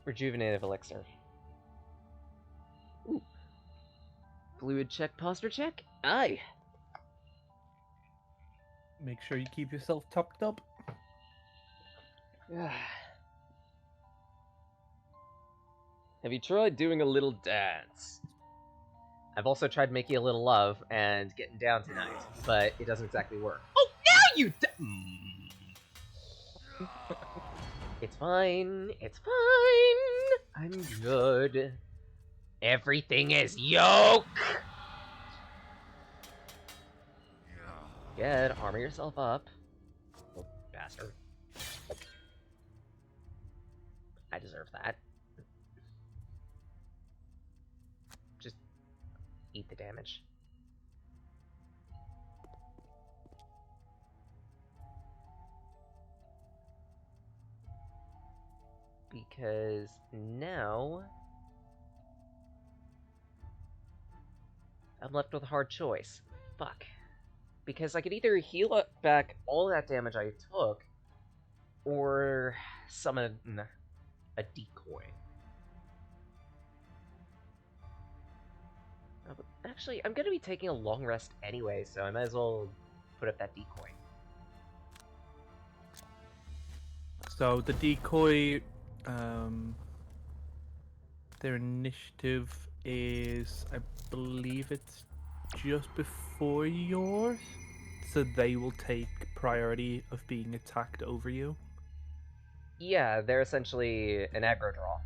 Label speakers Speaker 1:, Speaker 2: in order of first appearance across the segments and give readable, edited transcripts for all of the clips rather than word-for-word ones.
Speaker 1: Rejuvenative elixir. Ooh. Fluid check, posture check? Aye.
Speaker 2: Make sure you keep yourself topped up.
Speaker 1: Have you tried doing a little dance? I've also tried making a little love and getting down tonight, but it doesn't exactly work. Oh, now you It's fine. It's fine. I'm good. Everything is yolk! Good. Armor yourself up. Oh, bastard. I deserve that. Just eat the damage. Because now I'm left with a hard choice. Fuck. Because I could either heal back all that damage I took, or summon a decoy. Actually, I'm gonna be taking a long rest anyway, so I might as well put up that decoy.
Speaker 2: So the decoy, their initiative is, I believe it's just before yours, so they will take priority of being attacked over you.
Speaker 1: Yeah, they're essentially an aggro draw.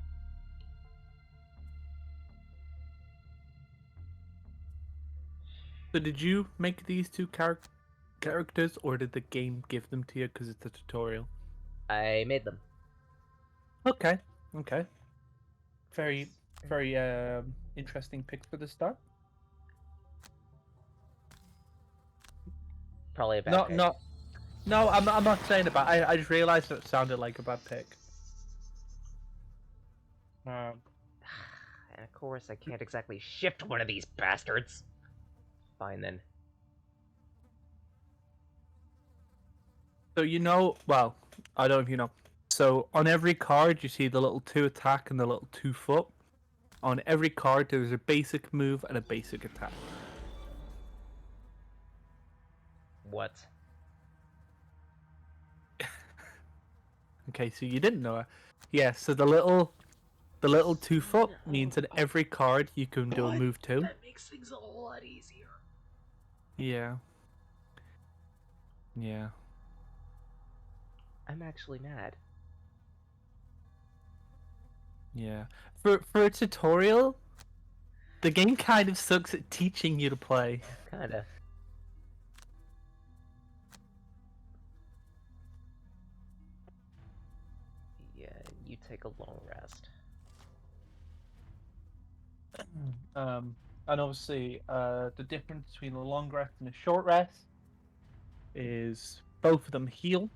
Speaker 2: So did you make these two characters, or did the game give them to you because it's a tutorial?
Speaker 1: I made them.
Speaker 2: Okay. Very interesting pick for the start.
Speaker 1: Probably a bad pick.
Speaker 2: No, I'm not saying about. I just realized it sounded like a bad pick.
Speaker 1: And of course, I can't exactly shift one of these bastards. Fine then.
Speaker 2: So well, I don't know if you know. So on every card, you see the little 2 attack and the little 2 foot. On every card, there's a basic move and a basic attack.
Speaker 1: What?
Speaker 2: Okay, so you didn't know it. Yeah, so the little 2 foot means that every card you can do a move to.
Speaker 1: That makes things a whole lot easier.
Speaker 2: Yeah.
Speaker 1: I'm actually mad.
Speaker 2: Yeah. For a tutorial, the game kind of sucks at teaching you to play.
Speaker 1: Kinda. Yeah, you take a long rest.
Speaker 2: And obviously, the difference between a long rest and a short rest is both of them heal.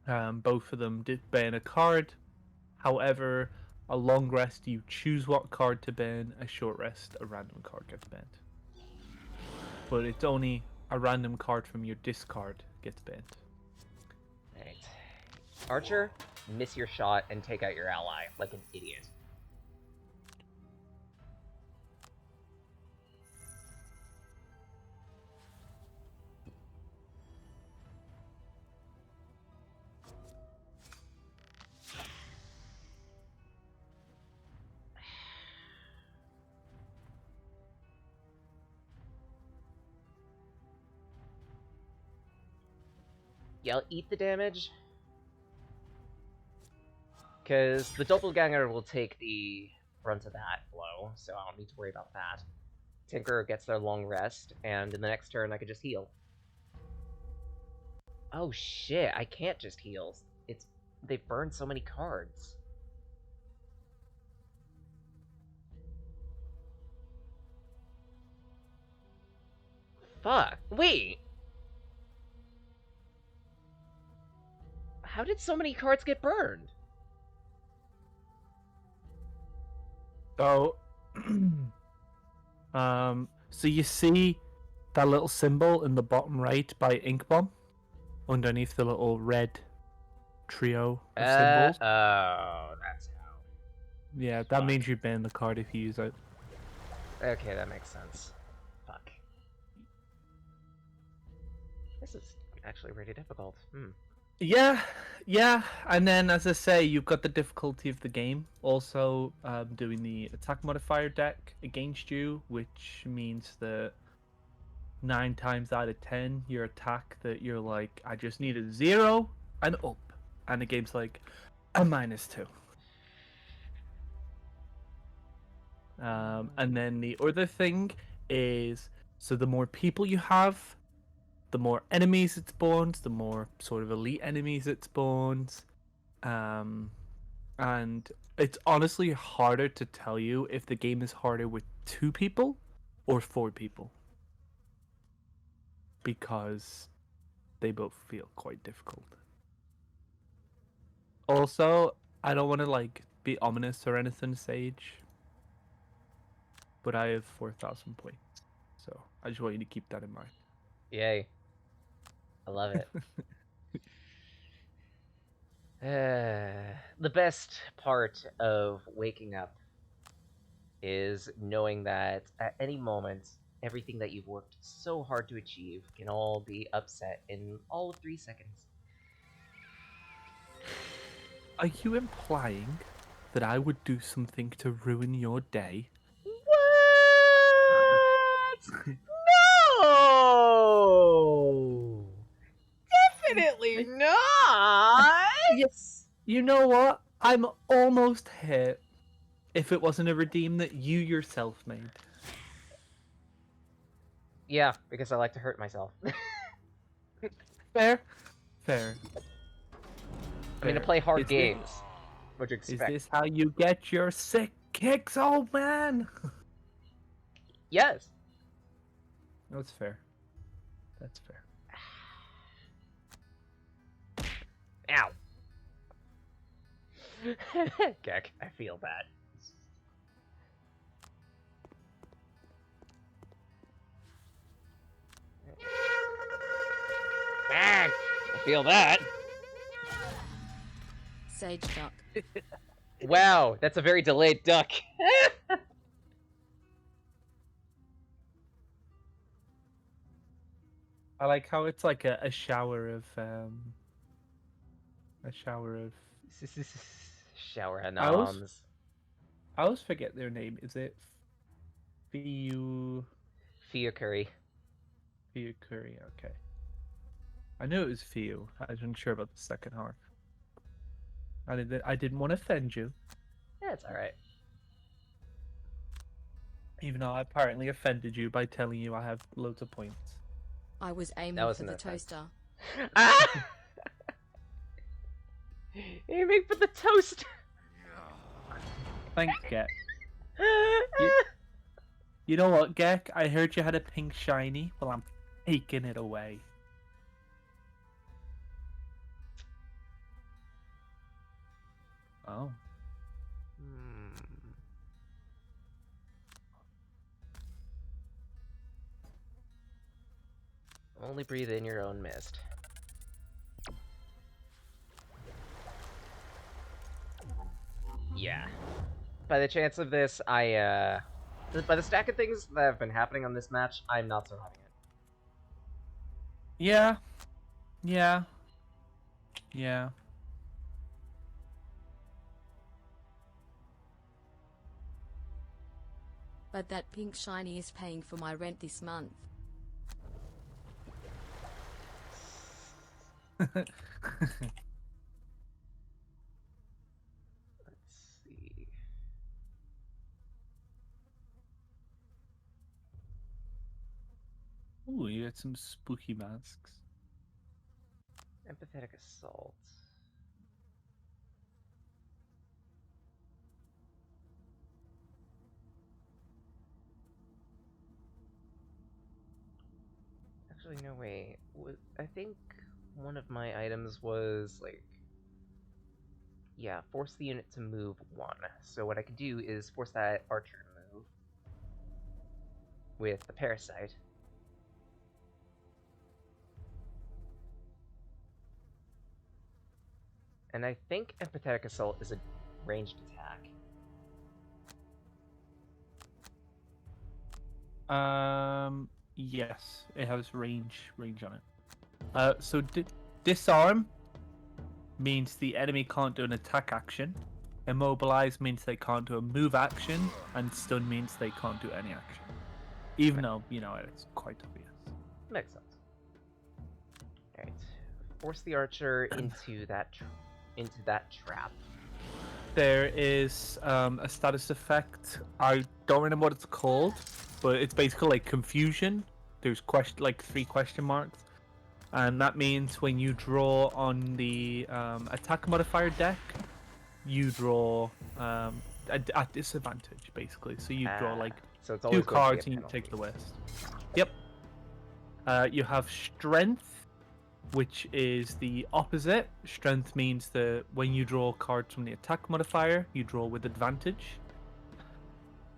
Speaker 2: Both of them did ban a card. However, a long rest, you choose what card to ban. A short rest, a random card gets banned. But it's only a random card from your discard gets banned.
Speaker 1: Alright. Archer, miss your shot and take out your ally like an idiot. Yeah, I'll eat the damage. Because the doppelganger will take the brunt of that blow, so I don't need to worry about that. Tinkerer gets their long rest, and in the next turn I could just heal. Oh shit, I can't just heal. They've burned so many cards. Fuck. Wait! How did so many cards get burned?
Speaker 2: So, so you see that little symbol in the bottom right by Ink Bomb, underneath the little red trio of symbols.
Speaker 1: Oh, that's how.
Speaker 2: Yeah, that
Speaker 1: Fuck.
Speaker 2: means you ban the card if you use it.
Speaker 1: Okay, that makes sense. Fuck. This is actually pretty difficult.
Speaker 2: Yeah, yeah, and then as I say, you've got the difficulty of the game. Also, doing the attack modifier deck against you, which means that 9 times out of 10, your attack that you're like, I just need a 0 and up, and the game's like a -2. And then the other thing is, so the more people you have, the more enemies it spawns, the more sort of elite enemies it spawns. And it's honestly harder to tell you if the game is harder with 2 people or 4 people, because they both feel quite difficult. Also, I don't want to like be ominous or anything, Sage, but I have 4,000 points, so I just want you to keep that in mind.
Speaker 1: Yay. I love it. The best part of waking up is knowing that at any moment, everything that you've worked so hard to achieve can all be upset in all of 3 seconds.
Speaker 2: Are you implying that I would do something to ruin your day?
Speaker 1: What? No! Definitely not!
Speaker 2: Yes. You know what? I'm almost hit if it wasn't a redeem that you yourself made.
Speaker 1: Yeah, because I like to hurt myself.
Speaker 2: Fair. Fair.
Speaker 1: I mean, to play hard games. What'd you
Speaker 2: Is
Speaker 1: expect?
Speaker 2: this how you get your sick kicks, old man?
Speaker 1: Yes.
Speaker 2: That's fair. That's fair.
Speaker 1: Ow. Gek, I feel that. I feel that.
Speaker 3: Sage duck.
Speaker 1: Wow, that's a very delayed duck.
Speaker 2: I like how it's like a shower of
Speaker 1: Shower
Speaker 2: I always,
Speaker 1: Hanoms.
Speaker 2: I always forget their name. Is it Fiu
Speaker 1: Fiocuri.
Speaker 2: Curry? Okay. I knew it was Fiu. I wasn't sure about the second half. I didn't want to offend you,
Speaker 1: Yeah, it's alright.
Speaker 2: even though I apparently offended you by telling you I have loads of points.
Speaker 3: I was aiming
Speaker 1: That was
Speaker 3: for
Speaker 1: an
Speaker 3: the
Speaker 1: offense.
Speaker 3: toaster.
Speaker 1: Ah! Aiming for the toast.
Speaker 2: Thanks, Gek. You know what, Gek? I heard you had a pink shiny. Well, I'm taking it away. Oh.
Speaker 1: Only breathe in your own mist. Yeah. By the chance of this, by the stack of things that have been happening on this match, I'm not surviving it.
Speaker 2: Yeah. Yeah. Yeah.
Speaker 3: But that pink shiny is paying for my rent this month.
Speaker 1: Let's see.
Speaker 2: Ooh, you got some spooky masks.
Speaker 1: Empathetic assault. Actually, no, wait. I think one of my items was, like... Yeah, force the unit to move 1. So what I could do is force that archer to move with the parasite. And I think empathetic assault is a ranged attack.
Speaker 2: Yes, it has range on it. So disarm means the enemy can't do an attack action. Immobilize means they can't do a move action, and stun means they can't do any action. Even though, you know, it's quite obvious.
Speaker 1: Makes sense. Alright. Force the archer into that trap.
Speaker 2: There is a status effect. I don't remember what it's called, but it's basically like confusion. There's like 3 question marks, and that means when you draw on the attack modifier deck, you draw at disadvantage basically. So you draw like
Speaker 1: so it's
Speaker 2: 2
Speaker 1: always going to be a
Speaker 2: cards and you
Speaker 1: penalty.
Speaker 2: take the list. Yep. You have strength, which is the opposite. Strength means that when you draw cards from the attack modifier, you draw with advantage.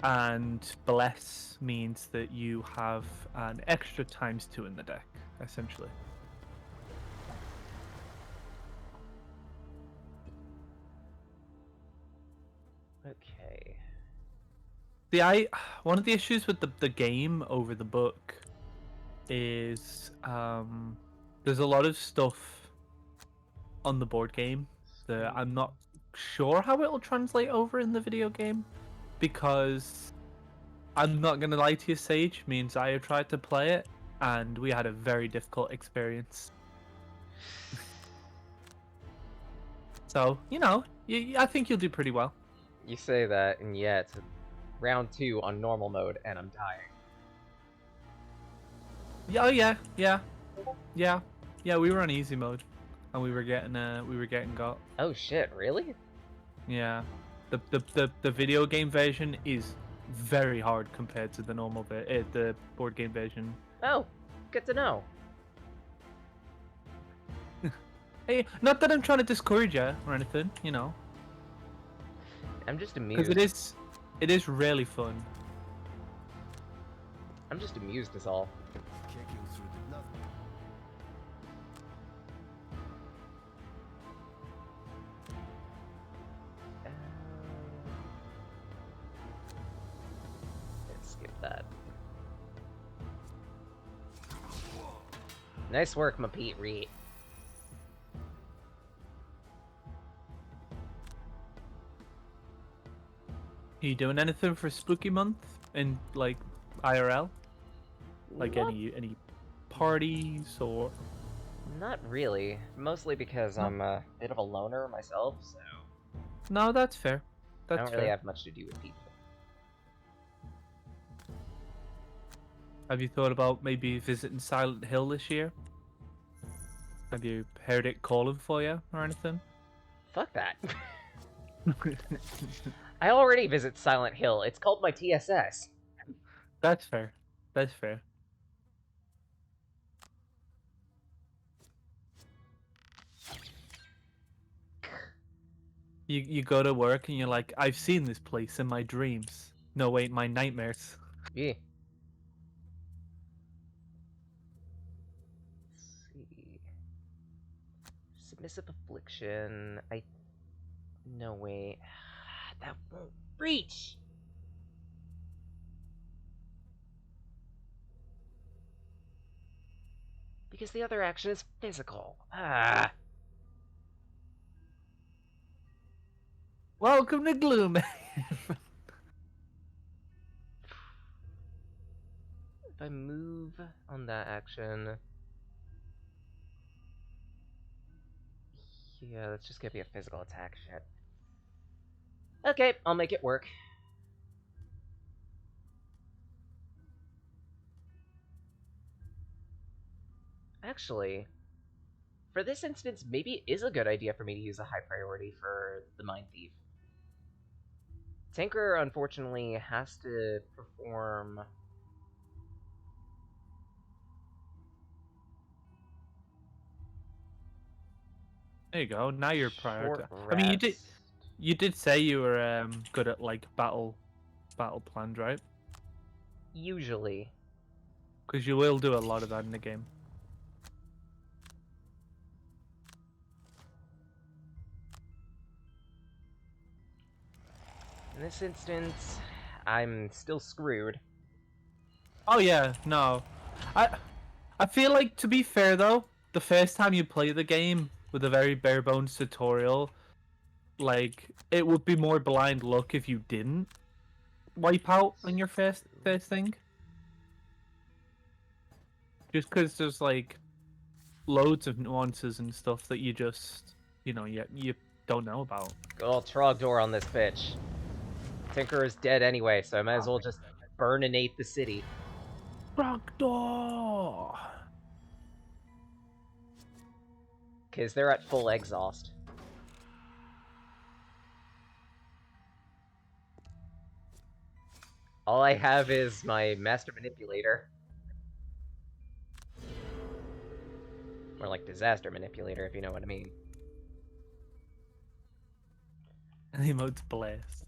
Speaker 2: And bless means that you have an extra ×2 in the deck, essentially.
Speaker 1: Okay.
Speaker 2: One of the issues with the game over the book is there's a lot of stuff on the board game that I'm not sure how it'll translate over in the video game, because I'm not gonna lie to you, Sage, me and Zaya tried to play it and we had a very difficult experience. So, you know, I think you'll do pretty well.
Speaker 1: You say that, and yet round 2 on normal mode, and I'm dying.
Speaker 2: Oh yeah. We were on easy mode, and we were getting got.
Speaker 1: Oh shit! Really?
Speaker 2: Yeah, the video game version is very hard compared to the normal the board game version.
Speaker 1: Oh, good to know.
Speaker 2: Hey, not that I'm trying to discourage you or anything, you know.
Speaker 1: I'm just amused.
Speaker 2: Because it is really fun.
Speaker 1: I'm just amused is all. Let's skip that. Nice work, my Pete Reed.
Speaker 2: Are you doing anything for Spooky Month in like IRL? Like
Speaker 1: What?
Speaker 2: any parties or?
Speaker 1: Not really. Mostly because I'm a bit of a loner myself, so
Speaker 2: No, that's fair.
Speaker 1: I
Speaker 2: That's
Speaker 1: don't really
Speaker 2: fair.
Speaker 1: have much to do with people.
Speaker 2: Have you thought about maybe visiting Silent Hill this year? Have you heard it calling for you or anything?
Speaker 1: Fuck that. I already visit Silent Hill. It's called my TSS.
Speaker 2: That's fair. That's fair. You go to work and you're like, I've seen this place in my dreams. No, wait, my nightmares.
Speaker 1: Yeah. Let's see. Submissive affliction. No, wait. That won't reach! Because the other action is physical. Ah.
Speaker 2: Welcome to GloomHaven.
Speaker 1: If I move on that action... Yeah, that's just gonna be a physical attack, shit. Okay, I'll make it work. Actually, for this instance, maybe it is a good idea for me to use a high priority for the Mind Thief. Tinker, unfortunately, has to perform...
Speaker 2: There you go. Now you're prioritized.
Speaker 1: short
Speaker 2: I mean,
Speaker 1: rest.
Speaker 2: you did say you were good at like battle plans, right?
Speaker 1: Usually.
Speaker 2: Because you will do a lot of that in the game.
Speaker 1: In this instance, I'm still screwed.
Speaker 2: Oh yeah, no. I feel like, to be fair though, the first time you play the game with a very bare bones tutorial, like it would be more blind luck if you didn't wipe out on your first thing. Just because there's like loads of nuances and stuff that you just, you don't know about.
Speaker 1: Good old Trogdor on this bitch. Tinker is dead anyway, so I might as well just burninate the city.
Speaker 2: Trogdor!
Speaker 1: Because they're at full exhaust. All I have is my Master Manipulator. More like Disaster Manipulator, if you know what I mean.
Speaker 2: And the emote's blessed.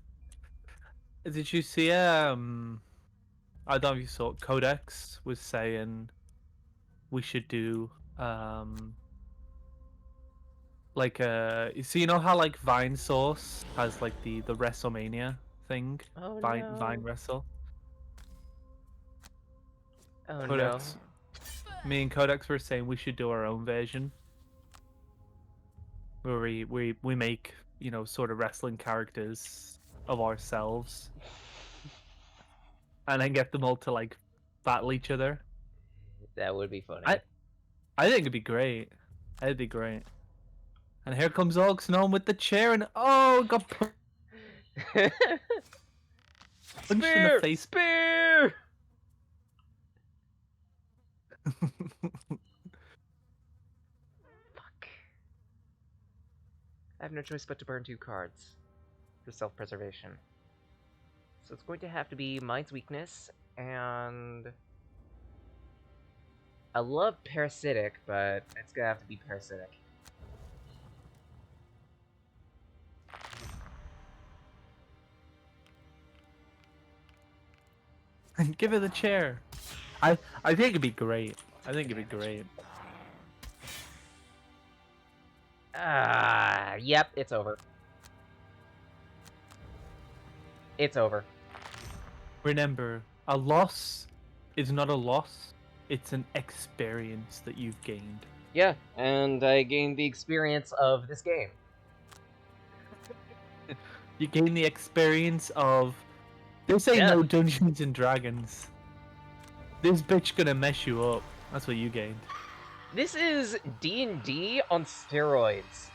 Speaker 2: Did you see, I don't know if you saw it, Codex was saying we should do, like, so you know how, like, Vine Source has, like, the WrestleMania thing?
Speaker 1: Oh
Speaker 2: Vine
Speaker 1: no.
Speaker 2: Wrestle?
Speaker 1: Oh
Speaker 2: Codex.
Speaker 1: no.
Speaker 2: Me and Codex were saying we should do our own version. Where we make, sort of wrestling characters of ourselves. And then get them all to, like, battle each other.
Speaker 1: That would be funny.
Speaker 2: I think it'd be great. It'd be great. And here comes Auxenon with the chair, and got punched in the face.
Speaker 1: Spear! Fuck. I have no choice but to burn 2 cards for self-preservation. So it's going to have to be Mind's Weakness, and... I love Parasitic, but it's gonna have to be Parasitic.
Speaker 2: Give her the chair. I think it'd be great. I think it'd be great.
Speaker 1: Yep, it's over. It's over.
Speaker 2: Remember, a loss is not a loss. It's an experience that you've gained.
Speaker 1: Yeah, and I gained the experience of this game.
Speaker 2: You gain the experience of... They say no Dungeons and Dragons. This bitch gonna mess you up. That's what you gained.
Speaker 1: This is D&D on steroids.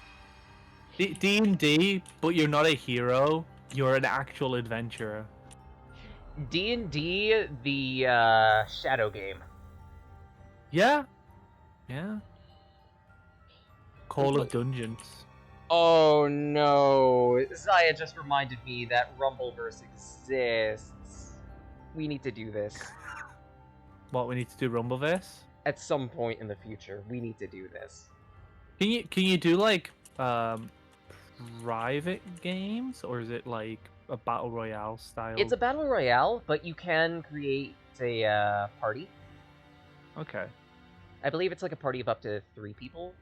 Speaker 2: D&D, but you're not a hero. You're an actual adventurer.
Speaker 1: D&D, the shadow game.
Speaker 2: Yeah. Yeah. Call of Dungeons.
Speaker 1: Oh no, Zaya just reminded me that Rumbleverse exists. We need to do this.
Speaker 2: What, we need to do Rumbleverse?
Speaker 1: At some point in the future, we need to do this.
Speaker 2: Can you do like private games, or is it like a battle royale style?
Speaker 1: It's a battle royale, but you can create a party.
Speaker 2: Okay.
Speaker 1: I believe it's like a party of up to 3 people.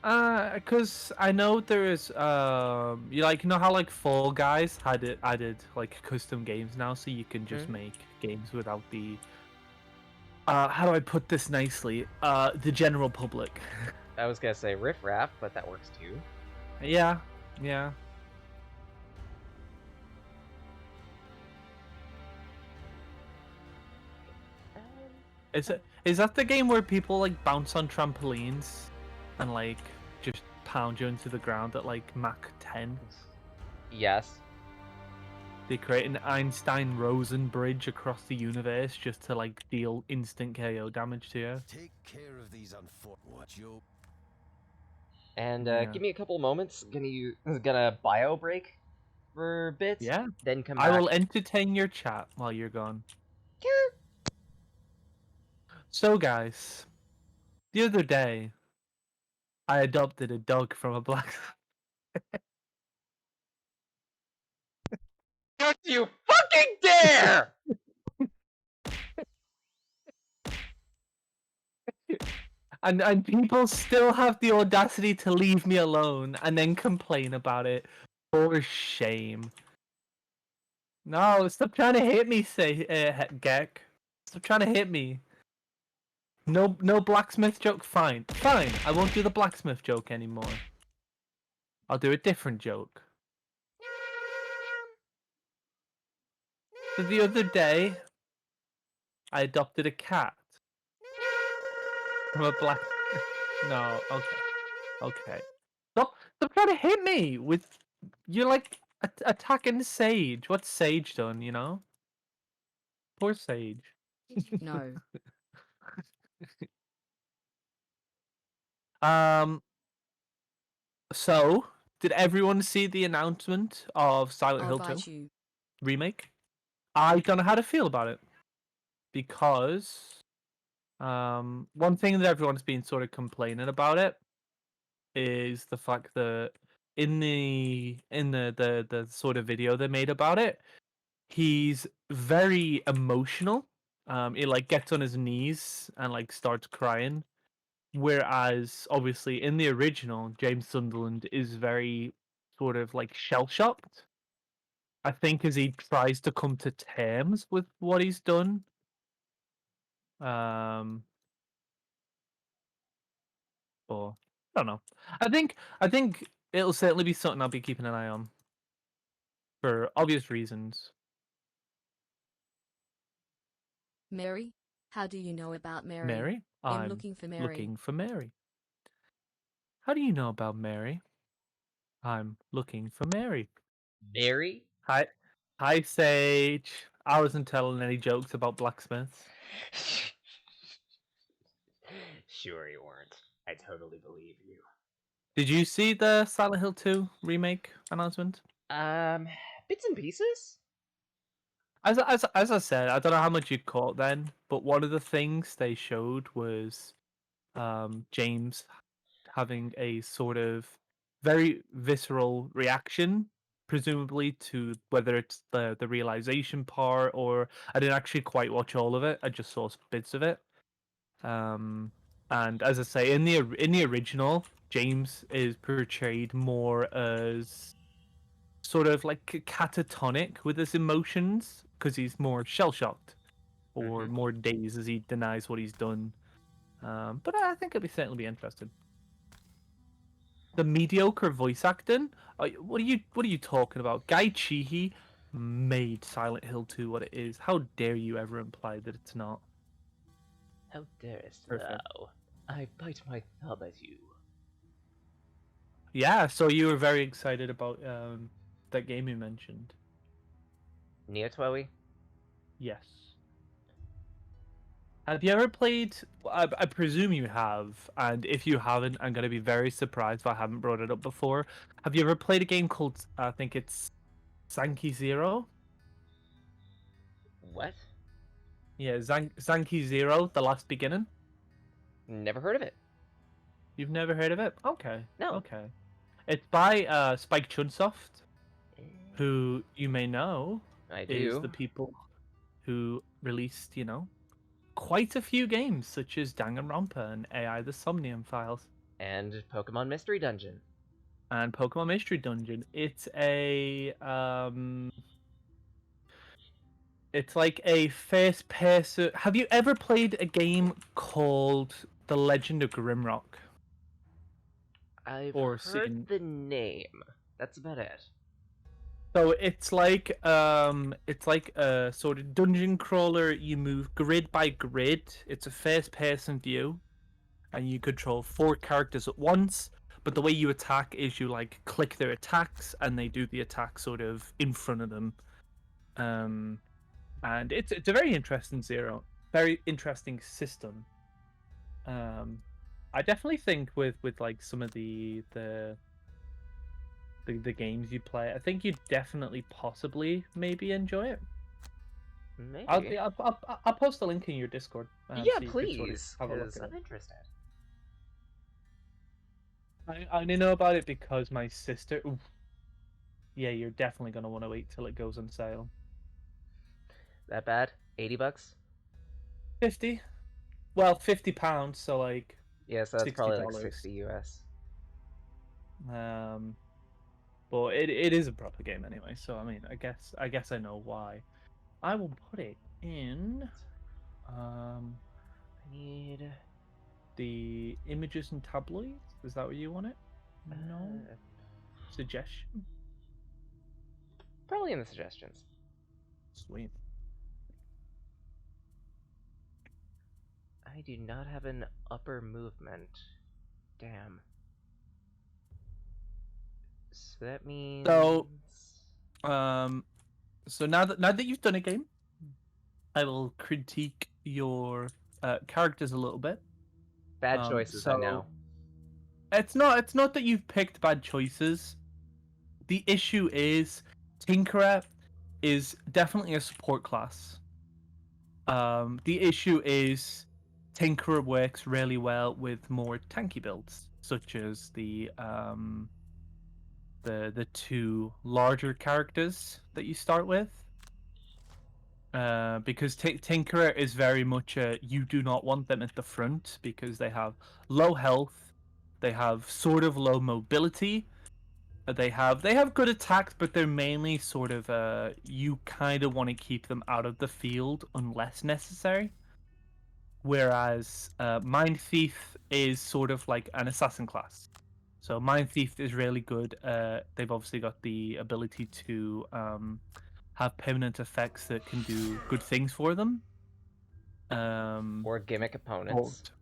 Speaker 2: Cause I know there is you know how like Fall Guys added like custom games now, so you can just make games without the how do I put this nicely? The general public.
Speaker 1: I was gonna say Riff Raff, but that works too.
Speaker 2: Yeah, yeah. Is that the game where people like bounce on trampolines and like just pound you into the ground at like Mach 10?
Speaker 1: Yes.
Speaker 2: They create an Einstein-Rosen bridge across the universe just to like deal instant KO damage to you.
Speaker 4: Take care of these unfortunate.
Speaker 1: And give me a couple moments. Gonna bio break for bits.
Speaker 2: Yeah.
Speaker 1: Then come back.
Speaker 2: I will entertain your chat while you're gone. So guys, the other day, I adopted a dog from a black.
Speaker 1: Don't you fucking dare!
Speaker 2: And people still have the audacity to leave me alone and then complain about it. For shame. No, stop trying to hit me, say Gek. Stop trying to hit me. No blacksmith joke. Fine. I won't do the blacksmith joke anymore. I'll do a different joke. So the other day, I adopted a cat from a black. No, okay. Stop trying to hit me with. You're like attacking Sage. What's Sage done? You know. Poor Sage.
Speaker 3: No.
Speaker 2: So, did everyone see the announcement of Silent
Speaker 3: I'll
Speaker 2: Hill 2
Speaker 3: bite you.
Speaker 2: remake? I don't know how to feel about it because one thing that everyone's been sort of complaining about it is the fact that in the sort of video they made about it, he's very emotional. He like gets on his knees and like starts crying. Whereas obviously in the original, James Sunderland is very sort of like shell shocked. I think as he tries to come to terms with what he's done. Um, or I don't know. I think it'll certainly be something I'll be keeping an eye on for obvious reasons.
Speaker 3: Mary? How do you know about Mary?
Speaker 2: Mary,
Speaker 3: I'm
Speaker 2: I'm
Speaker 3: looking for Mary.
Speaker 2: looking for Mary. How do you know about Mary? I'm looking for Mary.
Speaker 1: Mary?
Speaker 2: Hi, Sage. I wasn't telling any jokes about blacksmiths.
Speaker 1: Sure you weren't. I totally believe you.
Speaker 2: Did you see the Silent Hill 2 remake announcement?
Speaker 1: Um, Bits and pieces?
Speaker 2: As I said, I don't know how much you caught then, but one of the things they showed was James having a sort of very visceral reaction, presumably to whether it's the realization part or I didn't actually quite watch all of it. I just saw bits of it. And as I say, in the original, James is portrayed more as sort of like catatonic with his emotions because he's more shell shocked or
Speaker 1: Mm-hmm.
Speaker 2: more dazed as he denies what he's done. But I think it'll certainly be interesting. The mediocre voice acting. What are you talking about? Guy Chihi made Silent Hill 2 what it is. How dare you ever imply that it's not?
Speaker 1: How darest
Speaker 2: Perfect.
Speaker 1: thou? I bite my thumb at you.
Speaker 2: Yeah, so you were very excited about that game you mentioned.
Speaker 1: Neo Twoey?
Speaker 2: Yes. Have you ever played? I presume you have, and if you haven't, I'm gonna be very surprised if I haven't brought it up before. Have you ever played a game called? I think it's Sankey Zero.
Speaker 1: What?
Speaker 2: Yeah, Sankey Zero, The Last Beginning.
Speaker 1: Never heard of it.
Speaker 2: You've never heard of it? Okay,
Speaker 1: No.
Speaker 2: okay. It's by Spike Chunsoft, who you may know
Speaker 1: I
Speaker 2: is
Speaker 1: do.
Speaker 2: the people who released, quite a few games such as Danganronpa and AI the Somnium Files.
Speaker 1: And Pokemon Mystery Dungeon.
Speaker 2: And Pokemon Mystery Dungeon. It's like a first person. Have you ever played a game called The Legend of Grimrock?
Speaker 1: I've
Speaker 2: Or
Speaker 1: heard
Speaker 2: seen?
Speaker 1: the name. That's about it.
Speaker 2: So it's like a sort of dungeon crawler. You move grid by grid. It's a first person view, and you control 4 characters at once. But the way you attack is you like click their attacks, and they do the attack sort of in front of them. And it's a very interesting very interesting system. I definitely think with like some of the games you play, I think you'd definitely possibly maybe enjoy it.
Speaker 1: Maybe.
Speaker 2: I'll post a link in your Discord.
Speaker 1: Yeah,
Speaker 2: So you could sort of
Speaker 1: please,
Speaker 2: have a look
Speaker 1: because
Speaker 2: at
Speaker 1: I'm
Speaker 2: it.
Speaker 1: interested.
Speaker 2: I only know about it because my sister. Oof, yeah, you're definitely gonna want to wait till it goes on sale.
Speaker 1: That bad? $80?
Speaker 2: 50. Well, £50. So like
Speaker 1: Yeah, so that's probably like
Speaker 2: $60.
Speaker 1: 60 US.
Speaker 2: Um, but it is a proper game anyway. So I mean, I guess I know why. I will put it in
Speaker 1: I need.
Speaker 2: the images and tabloids. Is that where you want it? No suggestion.
Speaker 1: Probably in the suggestions.
Speaker 2: Sweet.
Speaker 1: I do not have an upper movement. Damn. So that means.
Speaker 2: So now that you've done a game, I will critique your characters a little bit.
Speaker 1: Bad choices, I know.
Speaker 2: It's not that you've picked bad choices. The issue is Tinkerer is definitely a support class. The issue is Tinkerer works really well with more tanky builds, such as the two larger characters that you start with. Because Tinkerer is very much you do not want them at the front because they have low health, they have sort of low mobility, they have good attacks, but they're mainly sort of you kind of want to keep them out of the field unless necessary. Whereas Mind Thief is sort of like an assassin class. So Mind Thief is really good. They've obviously got the ability to have permanent effects that can do good things for them.
Speaker 1: Or gimmick opponents.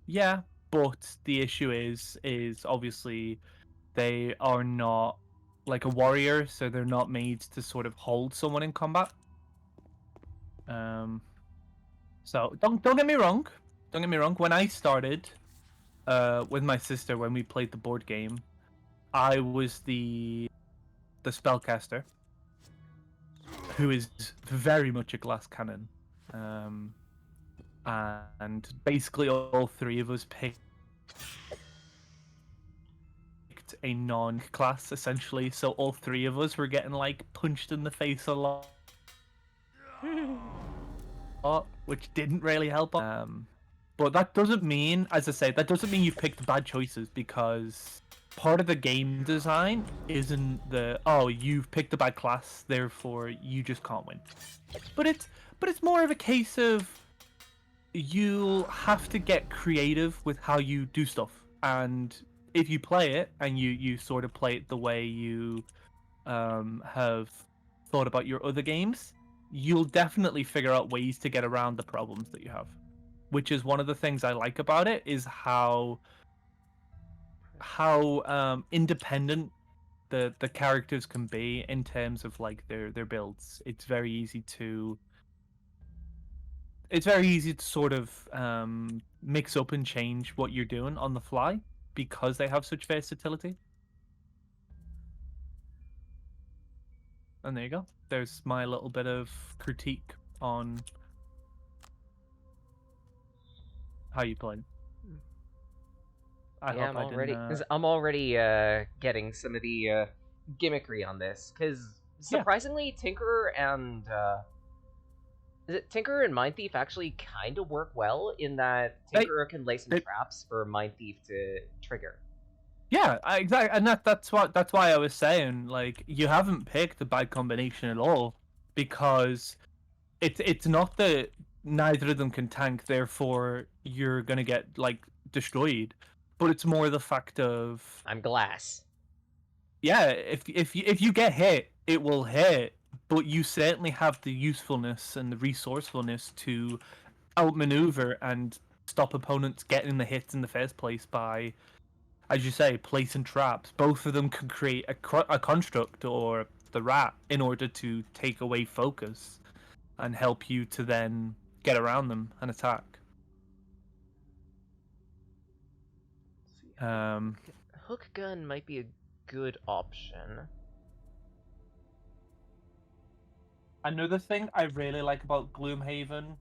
Speaker 2: Yeah, but the issue is obviously they are not like a warrior, so they're not made to sort of hold someone in combat. So don't get me wrong. Don't get me wrong. When I started with my sister when we played the board game, I was the spellcaster, who is very much a glass cannon. And basically all three of us picked a non-class essentially, so all three of us were getting like punched in the face a lot, which didn't really help. But that doesn't mean, as I say, that doesn't mean you've picked bad choices, because part of the game design isn't you've picked a bad class, therefore you just can't win. But it's more of a case of you have to get creative with how you do stuff, and if you play it and you sort of play it the way you have thought about your other games, you'll definitely figure out ways to get around the problems that you have. Which is one of the things I like about it, is how independent the characters can be in terms of like their builds. It's very easy to sort of mix up and change what you're doing on the fly because they have such versatility. And there you go. There's my little bit of critique on how you play.
Speaker 1: I'm already getting some of the gimmickry on this, because surprisingly, Tinkerer and Tinkerer and Mind Thief actually kind of work well in that Tinkerer can lay some traps for Mind Thief to trigger.
Speaker 2: Yeah, exactly, and that's why I was saying, like, you haven't picked a bad combination at all, because it's not that neither of them can tank, therefore you're gonna get like destroyed, but it's more the fact of
Speaker 1: I'm glass.
Speaker 2: Yeah, if you get hit, it will hit, but you certainly have the usefulness and the resourcefulness to outmaneuver and stop opponents getting the hits in the first place by, as you say, placing traps. Both of them can create a construct or the rat in order to take away focus and help you to then get around them and attack.
Speaker 1: Hook gun might be a good option.
Speaker 2: Another thing I really like about GloomHaven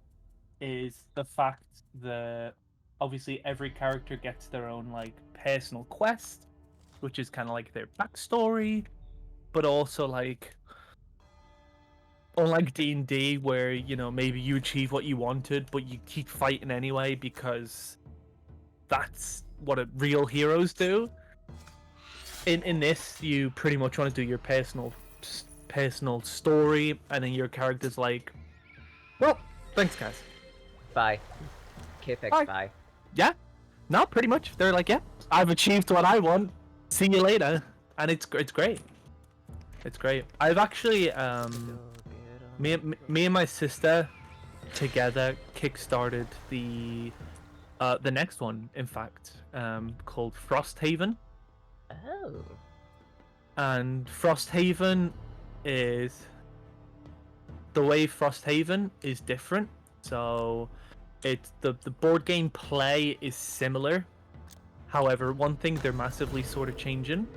Speaker 2: is the fact that obviously every character gets their own like personal quest, which is kind of like their backstory, but also like, unlike D&D, where, you know, maybe you achieve what you wanted, but you keep fighting anyway because that's what real heroes do. in this, you pretty much want to do your personal story, and then your character's like, well, thanks, guys.
Speaker 1: Bye. KFX,
Speaker 2: Bye.
Speaker 1: bye.
Speaker 2: Yeah, no, pretty much. They're like, yeah, I've achieved what I want. See you later, and it's great. It's great. I've actually me and my sister together kickstarted the next one, in fact, called Frosthaven.
Speaker 1: Oh.
Speaker 2: And Frosthaven is the way Frosthaven is different. So it's the board game play is similar. However, one thing they're massively sort of changing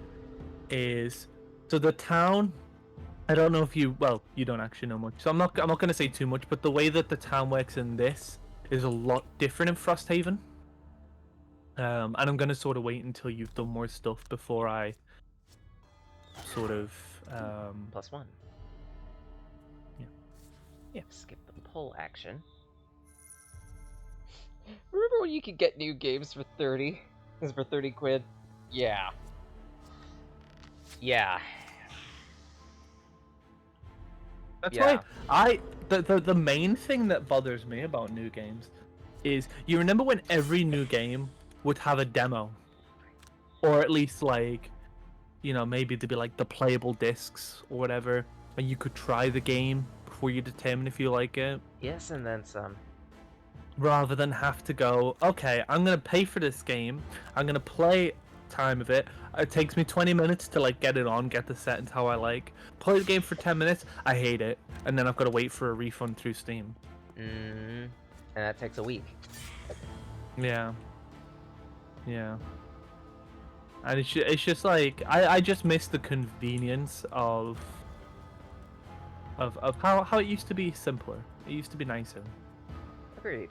Speaker 2: is, so the town, I don't know if you don't actually know much, so I'm not going to say too much, but the way that the town works in this is a lot different in Frosthaven. And I'm going to sort of wait until you've done more stuff before I sort of
Speaker 1: +1.
Speaker 2: Yeah.
Speaker 1: Skip the pull action. Remember when you could get new games for 30? This is for 30 quid? Yeah. Yeah.
Speaker 2: That's
Speaker 1: Yeah.
Speaker 2: why the main thing that bothers me about new games is, you remember when every new game would have a demo, or at least, like, you know, maybe there'd be like the playable discs or whatever, and you could try the game before you determine if you like it,
Speaker 1: Yes, and then some.
Speaker 2: rather than have to go, okay, I'm gonna pay for this game, I'm gonna play time of it. It takes me 20 minutes to like get it on, get the settings how I like. Play the game for 10 minutes, I hate it, and then I've got to wait for a refund through Steam.
Speaker 1: And that takes a week.
Speaker 2: Yeah. Yeah. And it's just like, I just miss the convenience of how it used to be simpler. It used to be nicer.
Speaker 1: Agreed.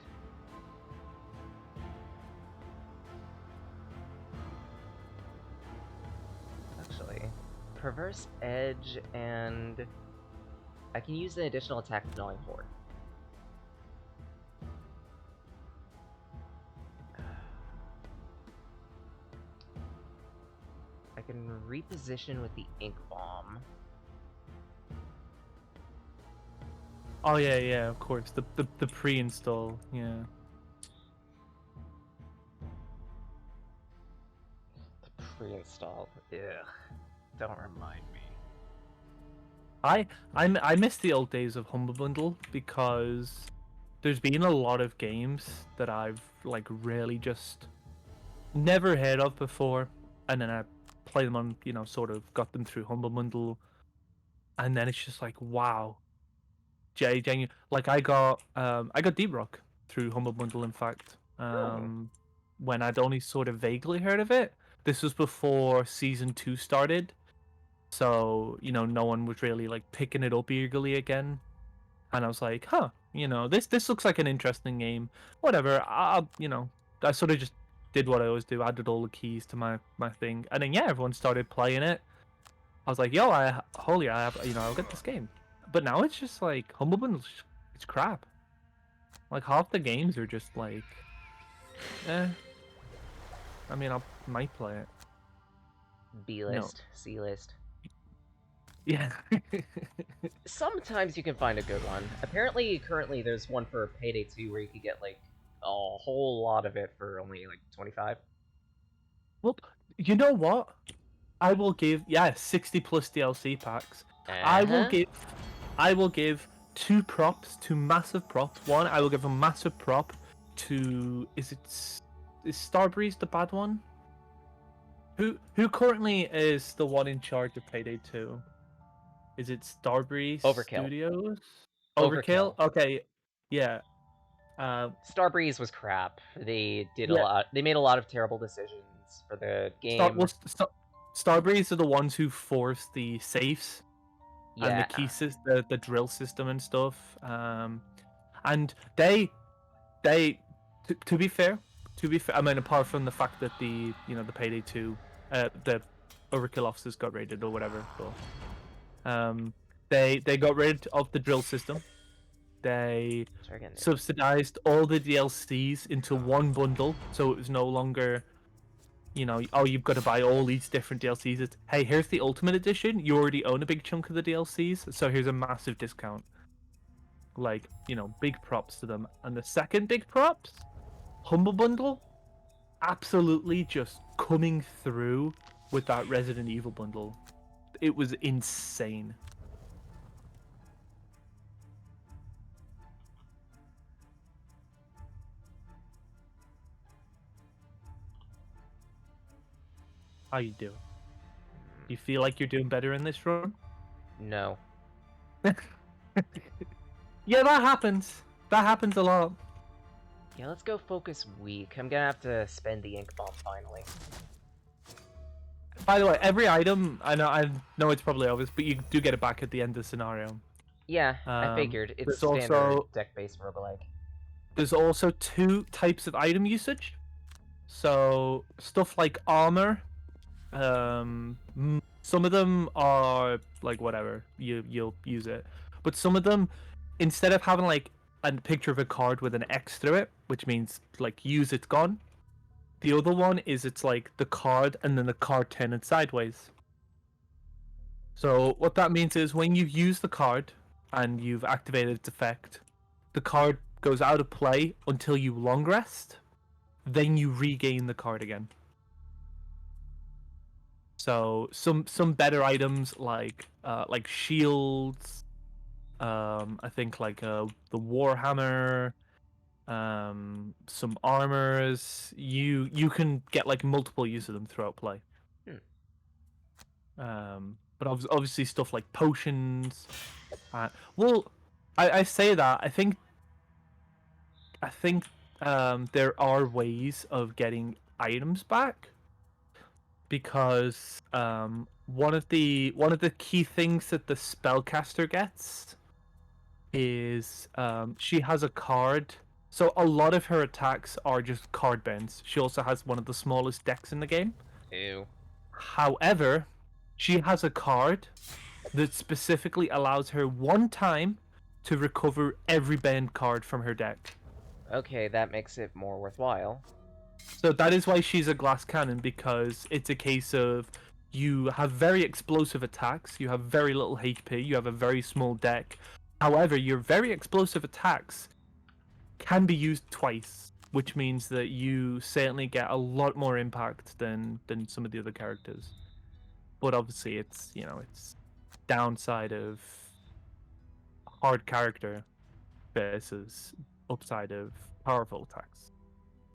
Speaker 1: Actually, Perverse Edge, and I can use an additional attack with Gnawing Horde. I can reposition with the Ink Bomb.
Speaker 2: Oh yeah, of course. The pre-install, yeah.
Speaker 1: The pre-install. Ugh. Don't remind me.
Speaker 2: I miss the old days of Humble Bundle, because there's been a lot of games that I've like really just never heard of before, and then I play them on, you know, sort of got them through Humble Bundle, and then it's just like, wow. Like I got Deep Rock through Humble Bundle, in fact. When I'd only sort of vaguely heard of it. This was before Season 2 started. So, you know, no one was really like picking it up eagerly again. And I was like, huh, you know, this looks like an interesting game. Whatever, I sort of just did what I always do, added all the keys to my thing. And then yeah, everyone started playing it. I was like, yo, I'll get this game. But now it's just like, Humble Bundle, it's crap. Like, half the games are just like, I mean, I might play it.
Speaker 1: B-list, C-list.
Speaker 2: Yeah.
Speaker 1: Sometimes you can find a good one. Apparently, currently, there's one for Payday 2 where you could get, like, a whole lot of it for only, like, 25.
Speaker 2: Well, you know what? I will give, 60 plus DLC packs. I will give 2 props, 2 massive props. One, I will give a massive prop to, is Starbreeze the bad one? Who currently is the one in charge of Payday 2? Is it Starbreeze
Speaker 1: Overkill.
Speaker 2: Studios?
Speaker 1: Overkill.
Speaker 2: Okay, yeah.
Speaker 1: Starbreeze was crap. They did a
Speaker 2: Yeah.
Speaker 1: lot. They made a lot of terrible decisions for the game.
Speaker 2: Starbreeze are the ones who forced the safes and
Speaker 1: Yeah.
Speaker 2: the key the drill system and stuff. And they to be fair, I mean, apart from the fact that the Payday 2, the Overkill officers got raided or whatever, but they got rid of the drill system. They subsidized all the DLCs into one bundle, so it was no longer, you know, oh, you've got to buy all these different DLCs. It's, hey, here's the Ultimate Edition. You already own a big chunk of the DLCs, so here's a massive discount. Like, you know, big props to them. And the second big props, Humble Bundle, absolutely just coming through with that Resident Evil bundle. It was insane. How you doing? Do you feel like you're doing better in this run?
Speaker 1: No.
Speaker 2: Yeah, that happens. That happens a lot.
Speaker 1: Yeah, let's go focus weak. I'm gonna have to spend the ink bomb finally.
Speaker 2: By the way, every item, I know it's probably obvious, but you do get it back at the end of the scenario.
Speaker 1: Yeah, I figured. It's
Speaker 2: there's
Speaker 1: standard
Speaker 2: also-
Speaker 1: deck-based roguelike.
Speaker 2: There's also 2 types of item usage. So stuff like armor, some of them are like whatever, you'll use it, but some of them, instead of having like a picture of a card with an X through it, which means like use it's gone, the other one is it's like the card and then the card turning sideways. So what that means is when you use the card and you've activated its effect, the card goes out of play until you long rest, then you regain the card again. So some better items like shields, I think like the Warhammer, some armors. You can get like multiple use of them throughout play. But obviously stuff like potions. Well, I say that I think there are ways of getting items back, because one of the key things that the spellcaster gets is she has a card. So a lot of her attacks are just card bends. She also has one of the smallest decks in the game.
Speaker 1: Ew.
Speaker 2: However, she has a card that specifically allows her one time to recover every banned card from her deck.
Speaker 1: Okay, that makes it more worthwhile.
Speaker 2: So that is why she's a glass cannon, because it's a case of you have very explosive attacks, you have very little HP, you have a very small deck. However, your very explosive attacks can be used twice, which means that you certainly get a lot more impact than some of the other characters. But obviously, it's, you know, it's downside of hard character versus upside of powerful attacks.